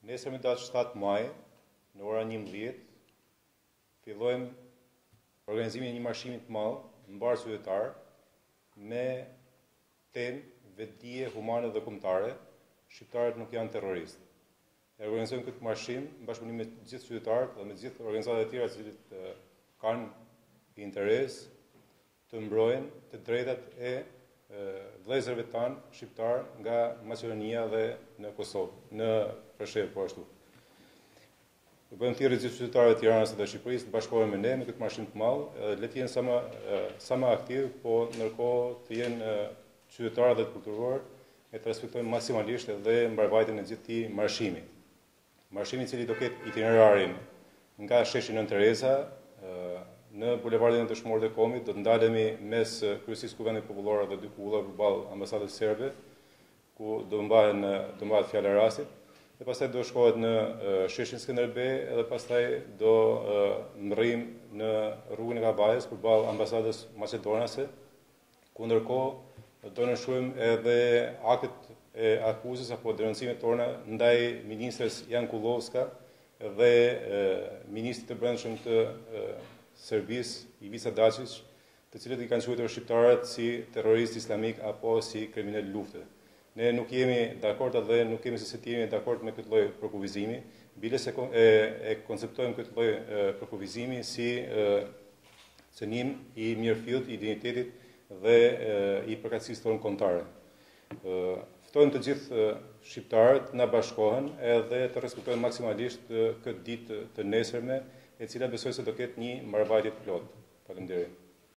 Nesër me datë 7 maj, në ora 11, fillojmë organizimin e një marshimi të madh në barë qytetar me temë vetdije humane dhe kombëtare, shqiptarët nuk janë terroristë. Ne organizojmë këtë marshim në bashkëpunim me të gjithë qytetarët dhe me të gjithë organizatat e tjera të cilët kanë interes të mbrojnë të drejtat e vëllezërve tanë shqiptar nga Maqedonia dhe në Kosovë, në Preshevë po ashtu. Do bëjmë thirrje të gjithë qytetarëve të Tiranës dhe Shqipërisë të bashkohen me ne në këtë marshim të madh, le të jenë sa më aktiv, po ndërkohë të jenë qytetarë dhe të kulturor, e të respektojmë maksimalisht edhe mbarvajtjen e gjithë këtij marshimi. Marshimi i cili do ketë itinerarin nga sheshi Nën Tereza në bulevardin e Dëshmorëve të Komit, do të ndalemi mes kryesisë kuvendit popullor dhe dy kulla përballë ambasadës serbe, ku do mbahet fjala e rastit, dhe pastaj do shkohet në sheshin Skënderbej dhe pastaj do mrrim në rrugën e Kabajës përballë ambasadës maqedonase, ku ndërkohë do nënshkruajmë edhe aktet e akuzës apo denoncimet tona ndaj ministres Jan Kullovska dhe ministrit të brendshëm të Serbisë, Ivica Dačić, të cilët i kanë quajtur shqiptarët si terrorist islamik apo si kriminal lufte. Ne nuk jemi dakord dhe nuk kemi se të jemi dakord me këtë lloj përkufizimi, bile se e konceptojmë këtë lloj përkufizimi si cënim i mirëfillt, i identitetit dhe i përkatësisë tonë kombëtare. Ftojmë të gjithë shqiptarët na bashkohen edhe të respektojnë maksimalisht këtë ditë të nesërme, e cila besoj se do ketë një marrëvajtje të plotë. Faleminderit.